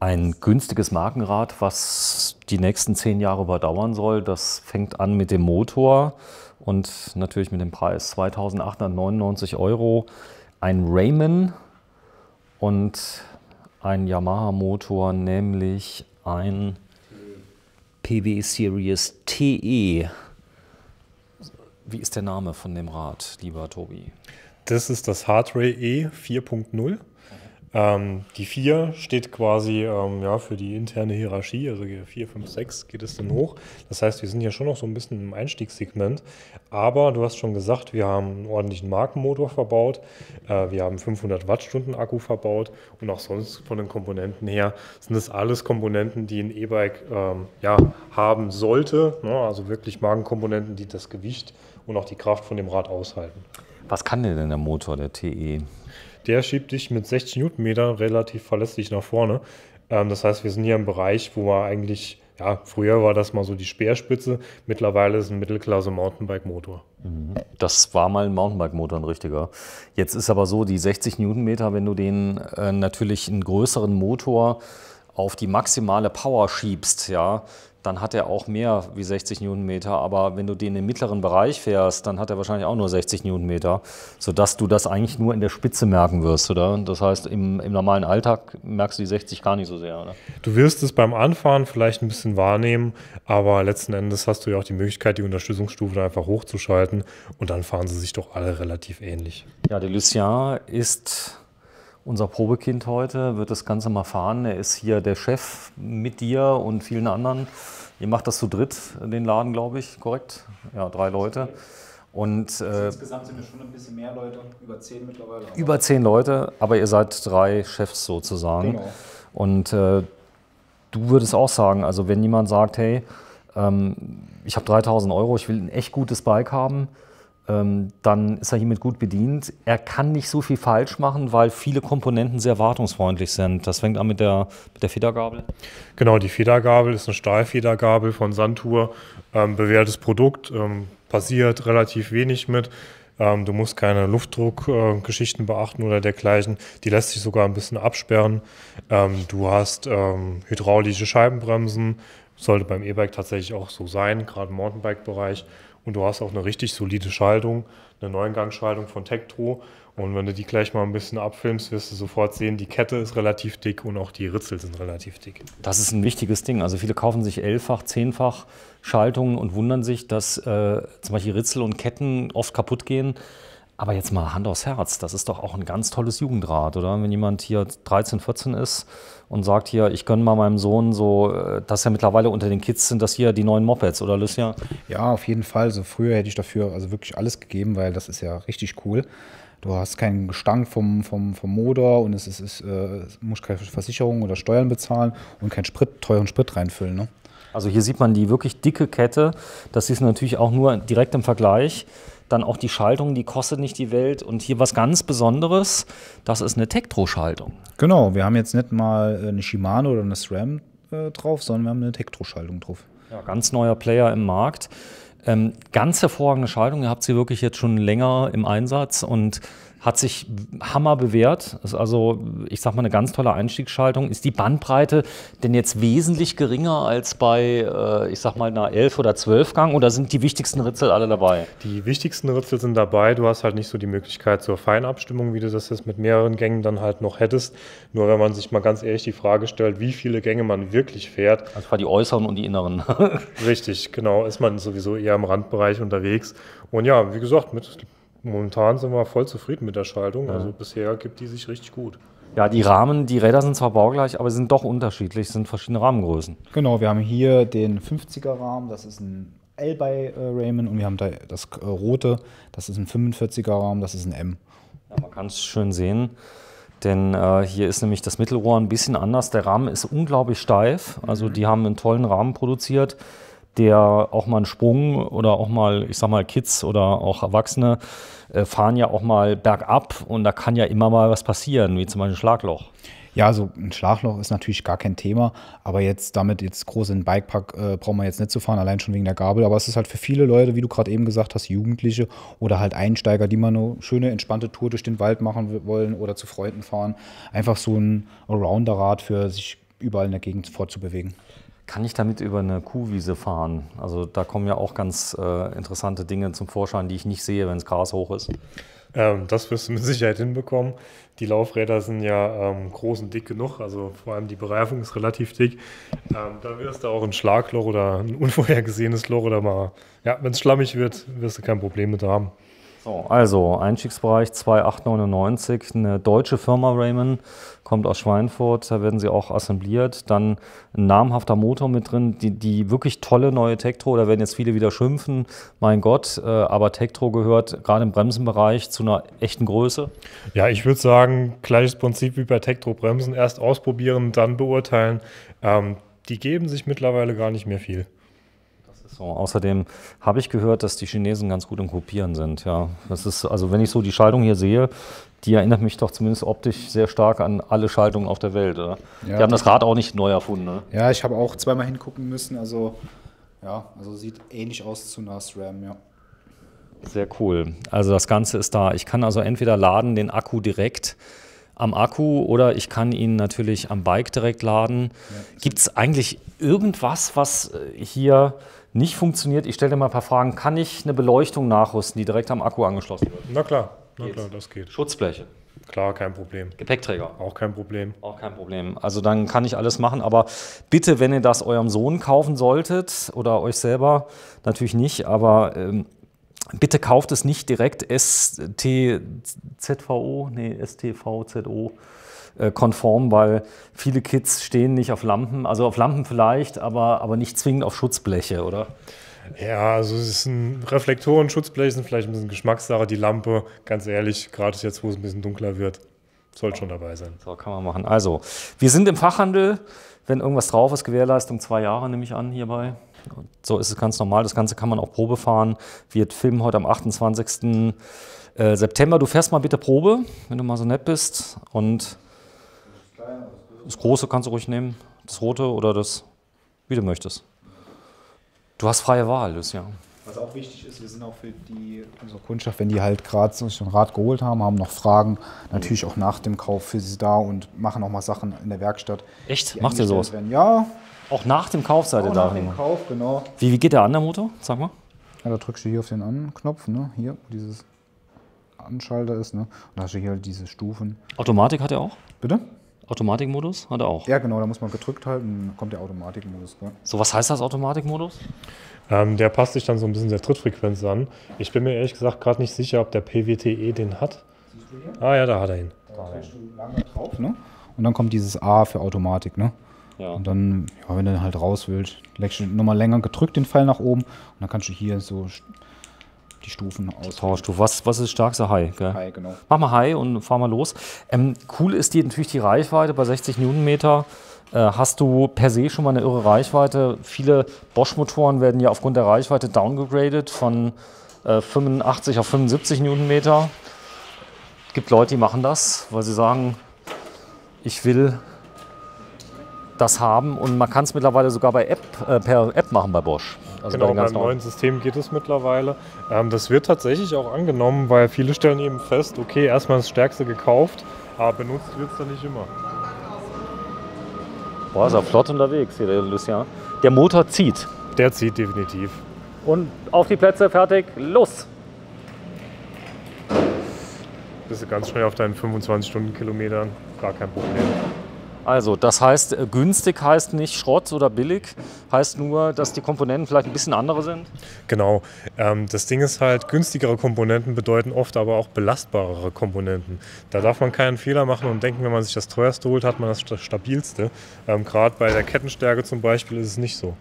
Ein günstiges Markenrad, was die nächsten 10 Jahre überdauern soll. Das fängt an mit dem Motor und natürlich mit dem Preis 2.899 €. Ein Raymon und ein Yamaha-Motor, nämlich ein PW Series TE. Wie ist der Name von dem Rad, lieber Tobi? Das ist das Hardray E 4.0. Die 4 steht quasi für die interne Hierarchie, also 4, 5, 6 geht es dann hoch. Das heißt, wir sind ja schon noch so ein bisschen im Einstiegssegment. Aber du hast schon gesagt, wir haben einen ordentlichen Markenmotor verbaut, wir haben 500 Wattstunden Akku verbaut und auch sonst von den Komponenten her sind das alles Komponenten, die ein E-Bike haben sollte. Ne? Also wirklich Markenkomponenten, die das Gewicht und auch die Kraft von dem Rad aushalten. Was kann denn der Motor, der TE? Der schiebt dich mit 60 Newtonmeter relativ verlässlich nach vorne. Das heißt, wir sind hier im Bereich, wo wir eigentlich, früher war das mal so die Speerspitze, mittlerweile ist ein Mittelklasse-Mountainbike-Motor. Das war mal ein Mountainbike-Motor, ein richtiger. Jetzt ist aber so, die 60 Newtonmeter, wenn du den natürlich einen größeren Motor auf die maximale Power schiebst, ja, dann hat er auch mehr wie 60 Newtonmeter. Aber wenn du den im mittleren Bereich fährst, dann hat er wahrscheinlich auch nur 60 Newtonmeter, sodass du das eigentlich nur in der Spitze merken wirst, oder? Das heißt, im normalen Alltag merkst du die 60 gar nicht so sehr, oder? Du wirst es beim Anfahren vielleicht ein bisschen wahrnehmen, aber letzten Endes hast du ja auch die Möglichkeit, die Unterstützungsstufe einfach hochzuschalten und dann fahren sie sich doch alle relativ ähnlich. Ja, der Lucien ist unser Probekind heute, wird das Ganze mal fahren. Er ist hier der Chef mit dir und vielen anderen. Ihr macht das zu dritt, den Laden, glaube ich, korrekt? Ja, 3 Leute. Und, insgesamt sind wir schon ein bisschen mehr Leute, über 10 mittlerweile. Über 10 Leute, aber ihr seid 3 Chefs sozusagen. Genau. Und du würdest auch sagen, also wenn jemand sagt, hey, ich habe 3.000 €, ich will ein echt gutes Bike haben, dann ist er hiermit gut bedient. Er kann nicht so viel falsch machen, weil viele Komponenten sehr wartungsfreundlich sind. Das fängt an mit der Federgabel. Genau, die Federgabel ist eine Stahlfedergabel von Santur. Bewährtes Produkt, passiert relativ wenig mit. Du musst keine Luftdruckgeschichten beachten oder dergleichen. Die lässt sich sogar ein bisschen absperren. Du hast hydraulische Scheibenbremsen. Sollte beim E-Bike tatsächlich auch so sein, gerade im Mountainbike-Bereich. Und du hast auch eine richtig solide Schaltung, eine Neungangschaltung von Tektro. Und wenn du die gleich mal ein bisschen abfilmst, wirst du sofort sehen, die Kette ist relativ dick und auch die Ritzel sind relativ dick. Das ist ein wichtiges Ding. Also viele kaufen sich 11-fach, 10-fach Schaltungen und wundern sich, dass zum Beispiel Ritzel und Ketten oft kaputt gehen. Aber jetzt mal Hand aufs Herz, das ist doch auch ein ganz tolles Jugendrad, oder? Wenn jemand hier 13, 14 ist und sagt hier, ich gönne mal meinem Sohn so, dass ja mittlerweile unter den Kids sind das hier die neuen Mopeds, oder Lucien? Ja, auf jeden Fall. Also früher hätte ich dafür also wirklich alles gegeben, weil das ist ja richtig cool. Du hast keinen Gestank vom Motor und musst keine Versicherung oder Steuern bezahlen und keinen teuren Sprit reinfüllen. Ne? Also hier sieht man die wirklich dicke Kette. Das ist natürlich auch nur direkt im Vergleich. Dann auch die Schaltung, die kostet nicht die Welt. Und hier was ganz Besonderes, das ist eine Tektro-Schaltung. Genau, wir haben jetzt nicht mal eine Shimano oder eine SRAM drauf, sondern wir haben eine Tektro-Schaltung drauf. Ja, ganz neuer Player im Markt. Ganz hervorragende Schaltung. Ihr habt sie wirklich jetzt schon länger im Einsatz und hat sich Hammer bewährt. Ist also, ich sag mal, eine ganz tolle Einstiegsschaltung. Ist die Bandbreite denn jetzt wesentlich geringer als bei, ich sag mal, einer 11 oder 12 Gang oder sind die wichtigsten Ritzel alle dabei? Die wichtigsten Ritzel sind dabei. Du hast halt nicht so die Möglichkeit zur Feinabstimmung, wie du das jetzt mit mehreren Gängen dann halt noch hättest. Nur wenn man sich mal ganz ehrlich die Frage stellt, wie viele Gänge man wirklich fährt. Also die äußeren und die inneren. Richtig, genau. Ist man sowieso eher im Randbereich unterwegs. Und ja, wie gesagt, momentan sind wir voll zufrieden mit der Schaltung. Also bisher gibt die sich richtig gut. Ja, die Räder sind zwar baugleich, aber sie sind doch unterschiedlich, sind verschiedene Rahmengrößen. Genau, wir haben hier den 50er Rahmen, das ist ein L bei Raymon und wir haben da das rote, das ist ein 45er Rahmen, das ist ein M. Ja, man kann es schön sehen, denn hier ist nämlich das Mittelrohr ein bisschen anders. Der Rahmen ist unglaublich steif, also die haben einen tollen Rahmen produziert, der auch mal einen Sprung oder auch mal, ich sag mal, Kids oder auch Erwachsene fahren ja auch mal bergab und da kann ja immer mal was passieren, wie zum Beispiel ein Schlagloch. Ja, also ein Schlagloch ist natürlich gar kein Thema, aber jetzt groß in den Bikepark brauchen wir jetzt nicht zu fahren, allein schon wegen der Gabel. Aber es ist halt für viele Leute, wie du gerade eben gesagt hast, Jugendliche oder halt Einsteiger, die mal eine schöne, entspannte Tour durch den Wald machen wollen oder zu Freunden fahren. Einfach so ein Allrounder-Rad für sich überall in der Gegend fortzubewegen. Kann ich damit über eine Kuhwiese fahren? Also da kommen ja auch ganz interessante Dinge zum Vorschein, die ich nicht sehe, wenn das Gras hoch ist. Das wirst du mit Sicherheit hinbekommen. Die Laufräder sind ja groß und dick genug, also vor allem die Bereifung ist relativ dick. Da wirst du auch ein Schlagloch oder ein unvorhergesehenes Loch oder mal, ja, wenn es schlammig wird, wirst du kein Problem mit haben. So, also Einstiegsbereich 2.899, eine deutsche Firma Raymond, kommt aus Schweinfurt, da werden sie auch assembliert. Dann ein namhafter Motor mit drin, die wirklich tolle neue Tektro, da werden jetzt viele wieder schimpfen, mein Gott, aber Tektro gehört gerade im Bremsenbereich zu einer echten Größe. Ja, ich würde sagen, gleiches Prinzip wie bei Tektro-Bremsen, erst ausprobieren, dann beurteilen. Die geben sich mittlerweile gar nicht mehr viel. So, außerdem habe ich gehört, dass die Chinesen ganz gut im Kopieren sind. Ja, das ist, also wenn ich so die Schaltung hier sehe, die erinnert mich doch zumindest optisch sehr stark an alle Schaltungen auf der Welt. Oder? Ja, die haben das Rad auch nicht neu erfunden. Ne? Ja, ich habe auch zweimal hingucken müssen. Also sieht ähnlich aus zu einer SRAM, ja. Sehr cool. Also das Ganze ist da. Ich kann also entweder laden den Akku direkt am Akku oder ich kann ihn natürlich am Bike direkt laden. Ja. Gibt es eigentlich irgendwas, was hier nicht funktioniert? Ich stelle dir mal ein paar Fragen. Kann ich eine Beleuchtung nachrüsten, die direkt am Akku angeschlossen wird? Na klar, das geht. Schutzbleche? Klar, kein Problem. Gepäckträger? Auch kein Problem. Auch kein Problem. Also dann kann ich alles machen, aber bitte, wenn ihr das eurem Sohn kaufen solltet oder euch selber, natürlich nicht, aber bitte kauft es nicht direkt STVZO konform, weil viele Kids stehen nicht auf Lampen, also auf Lampen vielleicht, aber nicht zwingend auf Schutzbleche, oder? Ja, also es ist Reflektoren, Schutzbleche sind vielleicht ein bisschen Geschmackssache. Die Lampe, ganz ehrlich, gerade jetzt, wo es ein bisschen dunkler wird, sollte schon dabei sein. So, kann man machen. Also, wir sind im Fachhandel. Wenn irgendwas drauf ist, Gewährleistung 2 Jahre, nehme ich an, hierbei. So ist es ganz normal. Das Ganze kann man auch Probe fahren. Wir filmen heute am 28. September. Du fährst mal bitte Probe, wenn du mal so nett bist. Und das Große kannst du ruhig nehmen. Das Rote oder das, wie du möchtest. Du hast freie Wahl, Lucia. Was auch wichtig ist, wir sind auch für unsere Kundschaft, wenn die halt gerade so ein Rad geholt haben noch Fragen, natürlich auch nach dem Kauf für sie da und machen auch mal Sachen in der Werkstatt. Echt? Macht ihr sowas? Ja. Auch nach dem Kauf seid ihr da? Nach dem Kauf, genau. Wie geht der an, der Motor? Sag mal. Ja, da drückst du hier auf den An-Knopf, ne? Hier, wo dieses Anschalter ist, ne? Und da hast du hier halt diese Stufen. Automatik hat er auch? Bitte? Automatikmodus hat er auch? Ja, genau, da muss man gedrückt halten, dann kommt der Automatikmodus. Ja. So, was heißt das, Automatikmodus? Der passt sich dann so ein bisschen der Trittfrequenz an. Ich bin mir ehrlich gesagt gerade nicht sicher, ob der PWTe den hat. Siehst du hier? Ah ja, da hat er ihn. Da drückst du lange drauf, ne? Und dann kommt dieses A für Automatik, ne? Ja. Und dann, ja, wenn du halt raus willst, legst du nochmal länger gedrückt den Pfeil nach oben und dann kannst du hier so die Stufen auswählen. Was ist das stärkste? High, gell? High, genau. Mach mal High und fahr mal los. Cool ist natürlich die Reichweite bei 60 Newtonmeter. Hast du per se schon mal eine irre Reichweite? Viele Bosch-Motoren werden ja aufgrund der Reichweite downgegradet von 85 auf 75 Newtonmeter. Es gibt Leute, die machen das, weil sie sagen, ich will das haben, und man kann es mittlerweile sogar per App machen bei Bosch. Also genau, beim neuen System geht es mittlerweile. Das wird tatsächlich auch angenommen, weil viele stellen eben fest, okay, erstmal das Stärkste gekauft, aber benutzt wird es dann nicht immer. Boah, ist er flott unterwegs hier, der Lucien. Der Motor zieht. Der zieht definitiv. Und auf die Plätze, fertig, los! Bist du ganz schnell auf deinen 25 Stundenkilometern, gar kein Problem. Also, das heißt, günstig heißt nicht Schrott oder billig, heißt nur, dass die Komponenten vielleicht ein bisschen andere sind? Genau. Das Ding ist halt, günstigere Komponenten bedeuten oft aber auch belastbarere Komponenten. Da darf man keinen Fehler machen und denken, wenn man sich das teuerste holt, hat man das stabilste. Gerade bei der Kettenstärke zum Beispiel ist es nicht so.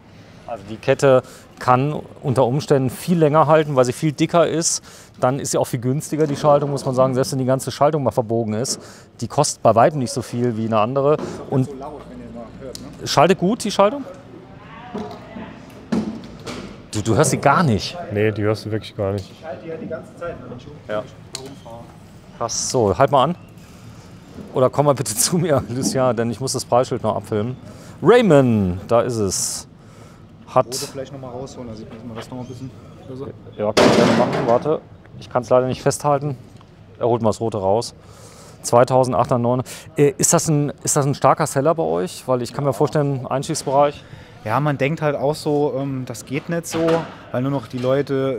Also die Kette kann unter Umständen viel länger halten, weil sie viel dicker ist. Dann ist sie auch viel günstiger, die Schaltung, muss man sagen. Selbst wenn die ganze Schaltung mal verbogen ist, die kostet bei weitem nicht so viel wie eine andere. Und so laut, wenn ihr mal hört, ne? Schaltet gut, die Schaltung? Du hörst sie gar nicht. Nee, die hörst du wirklich gar nicht. Ich halte die ja die ganze Zeit, wenn ich rumfahre. Krass, so, halt mal an. Oder komm mal bitte zu mir, Lucien, denn ich muss das Preisschild noch abfilmen. Raymond, da ist es. Hat. Oder vielleicht noch mal rausholen, da sieht man das noch ein bisschen besser. Ja, kann ich gerne machen. Warte, ich kann es leider nicht festhalten. Er holt mal das Rote raus. 2008er, 9. Ist das ein starker Seller bei euch? Weil ich kann mir vorstellen, Einstiegsbereich. Ja, man denkt halt auch so, das geht nicht so, weil nur noch die Leute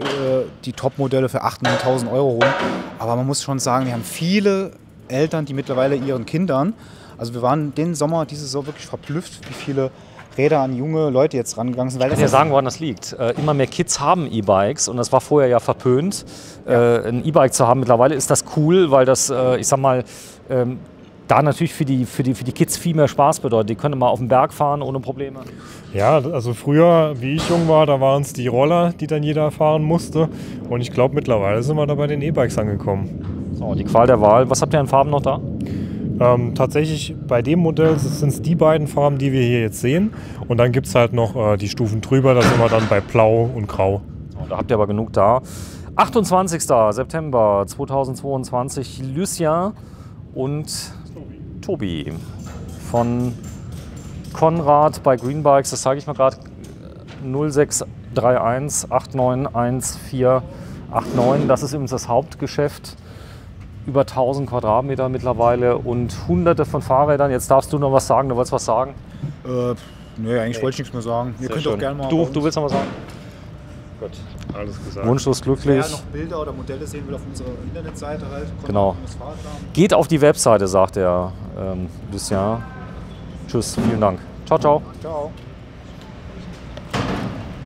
die Top-Modelle für 8.000, 9.000 Euro holen. Aber man muss schon sagen, wir haben viele Eltern, die mittlerweile ihren Kindern, also wir waren den Sommer, diese Saison wirklich verblüfft, wie viele Räder an junge Leute jetzt rangegangen sind. Weil Ich kann ja sagen, woran das liegt. Immer mehr Kids haben E-Bikes und das war vorher ja verpönt, ein E-Bike zu haben. Mittlerweile ist das cool, weil das, ich sag mal, da natürlich für die Kids viel mehr Spaß bedeutet. Die können mal auf den Berg fahren ohne Probleme. Ja, also früher, wie ich jung war, da waren es die Roller, die dann jeder fahren musste. Und ich glaube, mittlerweile sind wir da bei den E-Bikes angekommen. So, die Qual der Wahl. Was habt ihr an Farben noch da? Tatsächlich bei dem Modell sind es die beiden Farben, die wir hier jetzt sehen. Und dann gibt es halt noch die Stufen drüber, da sind wir dann bei Blau und Grau. So, da habt ihr aber genug da. 28. September 2022, Lucien und Tobi von Konrad bei Greenbikes. Das zeige ich mal gerade. 0631 891 Das ist übrigens das Hauptgeschäft. Über 1000 Quadratmeter mittlerweile und hunderte von Fahrrädern. Jetzt darfst du noch was sagen. Du wolltest was sagen? Nee, eigentlich wollte ich nichts mehr sagen. Ihr könnt schön. auch gerne mal. Du willst noch was sagen? Gut, alles gesagt. Wunschlos glücklich. Wer noch Bilder oder Modelle sehen will auf unserer Internetseite halt. Genau. Geht auf die Webseite, sagt der Lucien. Tschüss, vielen Dank. Ciao, ciao. Ciao.